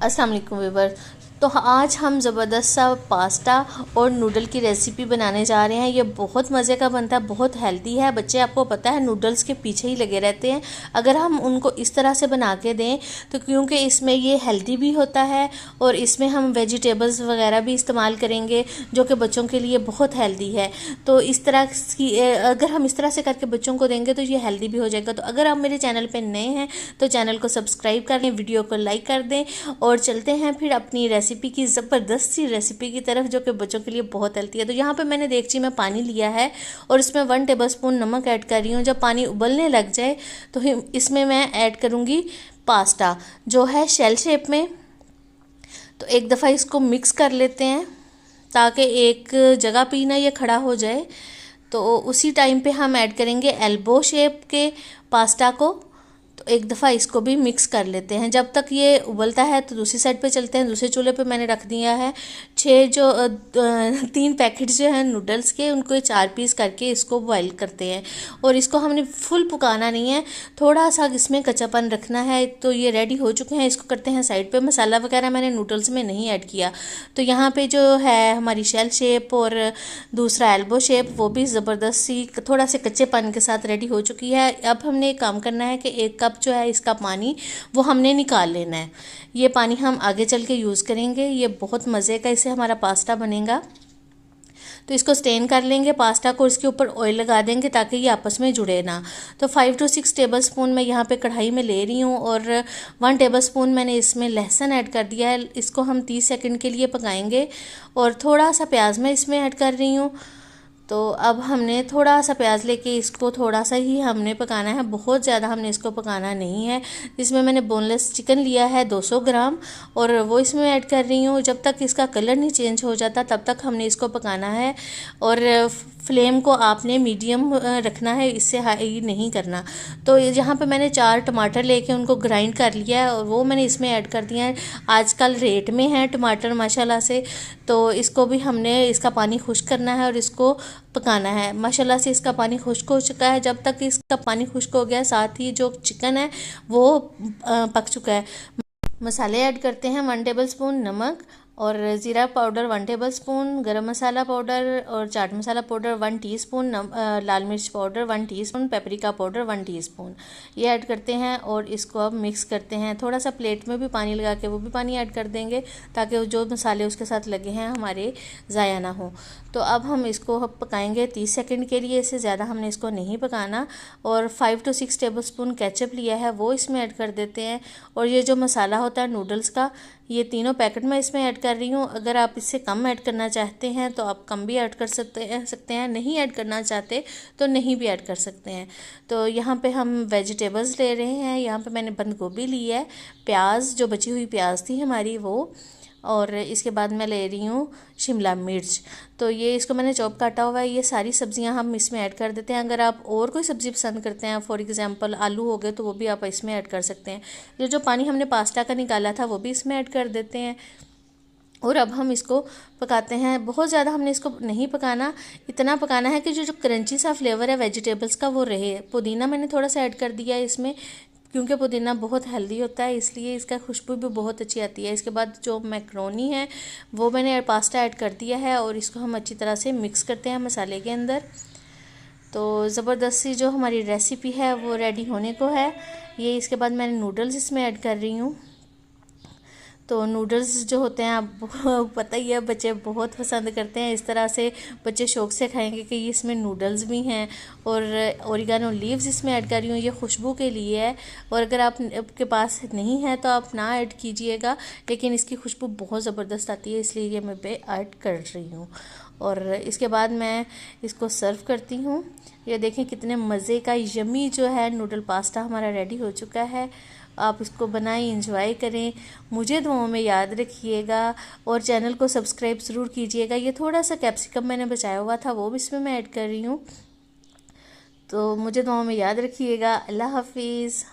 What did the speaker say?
अस्सलाम वालेकुम व्यूअर्स। तो आज हम ज़बरदस्त सा पास्ता और नूडल की रेसिपी बनाने जा रहे हैं। ये बहुत मज़े का बनता है, बहुत हेल्दी है। बच्चे आपको पता है नूडल्स के पीछे ही लगे रहते हैं। अगर हम उनको इस तरह से बना के दें तो क्योंकि इसमें ये हेल्दी भी होता है और इसमें हम वेजिटेबल्स वगैरह भी इस्तेमाल करेंगे जो कि बच्चों के लिए बहुत हेल्दी है। तो इस तरह की अगर हम इस तरह से करके बच्चों को देंगे तो ये हेल्दी भी हो जाएगा। तो अगर आप मेरे चैनल पर नए हैं तो चैनल को सब्सक्राइब कर लें, वीडियो को लाइक कर दें और चलते हैं फिर अपनी रेसिपी की ज़बरदस्त सी रेसिपी की तरफ जो कि बच्चों के लिए बहुत हेल्दी है। तो यहाँ पे मैंने देगची में पानी लिया है और इसमें 1 टेबलस्पून नमक ऐड कर रही हूँ। जब पानी उबलने लग जाए तो इसमें मैं ऐड करूँगी पास्ता जो है शेल शेप में। तो एक दफ़ा इसको मिक्स कर लेते हैं ताकि एक जगह पे ना ये खड़ा हो जाए। तो उसी टाइम पे हम ऐड करेंगे एल्बो शेप के पास्ता को। तो एक दफ़ा इसको भी मिक्स कर लेते हैं। जब तक ये उबलता है तो दूसरी साइड पे चलते हैं। दूसरे चूल्हे पे मैंने रख दिया है 3 पैकेट जो है नूडल्स के, उनको 4 पीस करके इसको बॉईल करते हैं। और इसको हमने फुल पकाना नहीं है, थोड़ा सा इसमें कच्चापन रखना है। तो ये रेडी हो चुके हैं, इसको करते हैं साइड पे। मसाला वगैरह मैंने नूडल्स में नहीं ऐड किया। तो यहाँ पे जो है हमारी शेल शेप और दूसरा एल्बो शेप वो भी ज़बरदस्त सी थोड़ा से कच्चेपन के साथ रेडी हो चुकी है। अब हमने एक काम करना है कि 1 कप जो है इसका पानी वो हमने निकाल लेना है। ये पानी हम आगे चल के यूज़ करेंगे। ये बहुत मज़े का इससे हमारा पास्ता बनेगा। तो इसको स्टेन कर लेंगे पास्ता को, इसके ऊपर ऑयल लगा देंगे ताकि ये आपस में जुड़े ना। तो 5 to 6 टेबलस्पून मैं यहाँ पे कढ़ाई में ले रही हूँ और 1 टेबलस्पून मैंने इसमें लहसुन ऐड कर दिया है। इसको हम 30 सेकंड के लिए पकाएंगे। और थोड़ा सा प्याज मैं इसमें ऐड कर रही हूँ। तो अब हमने थोड़ा सा प्याज लेके इसको थोड़ा सा ही हमने पकाना है, बहुत ज़्यादा हमने इसको पकाना नहीं है। इसमें मैंने बोनलेस चिकन लिया है 200 ग्राम और वो इसमें ऐड कर रही हूँ। जब तक इसका कलर नहीं चेंज हो जाता तब तक हमने इसको पकाना है। और फ्लेम को आपने मीडियम रखना है, इससे हाई नहीं करना। तो यहाँ पे मैंने 4 टमाटर लेके उनको ग्राइंड कर लिया है और वो मैंने इसमें ऐड कर दिया है। आजकल रेट में है टमाटर माशाल्लाह से। तो इसको भी हमने इसका पानी खुश्क करना है और इसको पकाना है। माशाल्लाह से इसका पानी खुश्क हो चुका है। जब तक इसका पानी खुश्क हो गया साथ ही जो चिकन है वो पक चुका है। मसाले ऐड करते हैं 1 टेबलस्पून नमक और ज़ीरा पाउडर 1 टेबलस्पून, गरम मसाला पाउडर और चाट मसाला पाउडर 1 टीस्पून, लाल मिर्च powder 1 teaspoon, paprika powder 1 teaspoon ये ऐड करते हैं और इसको अब मिक्स करते हैं। थोड़ा सा प्लेट में भी पानी लगा के वो भी पानी ऐड कर देंगे ताकि जो मसाले उसके साथ लगे हैं हमारे ज़ाया ना हो। तो अब हम इसको पकाएंगे 30 सेकंड के लिए, इससे ज़्यादा हमने इसको नहीं पकाना। और 5 to 6 टेबलस्पून केचप लिया है वो इसमें ऐड कर देते हैं। और ये जो मसाला होता है नूडल्स का, ये तीनों पैकेट मैं इसमें ऐड कर रही हूँ। अगर आप इससे कम ऐड करना चाहते हैं तो आप कम भी ऐड कर सकते हैं, नहीं ऐड करना चाहते तो नहीं भी ऐड कर सकते हैं। तो यहाँ पे हम वेजिटेबल्स ले रहे हैं। यहाँ पे मैंने बंद गोभी ली है, प्याज जो बची हुई प्याज थी हमारी वो, और इसके बाद मैं ले रही हूँ शिमला मिर्च। तो ये इसको मैंने चॉप काटा हुआ है। ये सारी सब्जियां हम इसमें ऐड कर देते हैं। अगर आप और कोई सब्ज़ी पसंद करते हैं, फॉर एग्जांपल आलू हो गए, तो वो भी आप इसमें ऐड कर सकते हैं। जो पानी हमने पास्ता का निकाला था वो भी इसमें ऐड कर देते हैं। और अब हम इसको पकाते हैं। बहुत ज़्यादा हमने इसको नहीं पकाना, इतना पकाना है कि जो क्रंची सा फ्लेवर है वेजिटेबल्स का वो रहे। पुदीना मैंने थोड़ा सा ऐड कर दिया है इसमें क्योंकि पुदीना बहुत हेल्दी होता है, इसलिए इसका खुशबू भी बहुत अच्छी आती है। इसके बाद जो मैक्रोनी है वो मैंने पास्ता ऐड कर दिया है और इसको हम अच्छी तरह से मिक्स करते हैं मसाले के अंदर। तो ज़बरदस्त सी जो हमारी रेसिपी है वो रेडी होने को है। ये इसके बाद मैंने नूडल्स इसमें ऐड कर रही हूँ। तो नूडल्स जो होते हैं आपको पता ही है बच्चे बहुत पसंद करते हैं। इस तरह से बच्चे शौक़ से खाएंगे कि इसमें नूडल्स भी हैं। और ओरिगानो लीव्स इसमें ऐड कर रही हूँ, ये खुशबू के लिए है। और अगर आपके पास नहीं है तो आप ना ऐड कीजिएगा, लेकिन इसकी खुशबू बहुत ज़बरदस्त आती है इसलिए ये मैं पे ऐड कर रही हूँ। और इसके बाद मैं इसको सर्व करती हूँ। ये देखें कितने मज़े का यमी जो है नूडल पास्ता हमारा रेडी हो चुका है। आप इसको बनाएं, इंजॉय करें, मुझे दुआओं में याद रखिएगा और चैनल को सब्सक्राइब ज़रूर कीजिएगा। ये थोड़ा सा कैप्सिकम मैंने बचाया हुआ था वो भी इसमें मैं ऐड कर रही हूँ। तो मुझे दुआओं में याद रखिएगा। अल्लाह हाफिज़।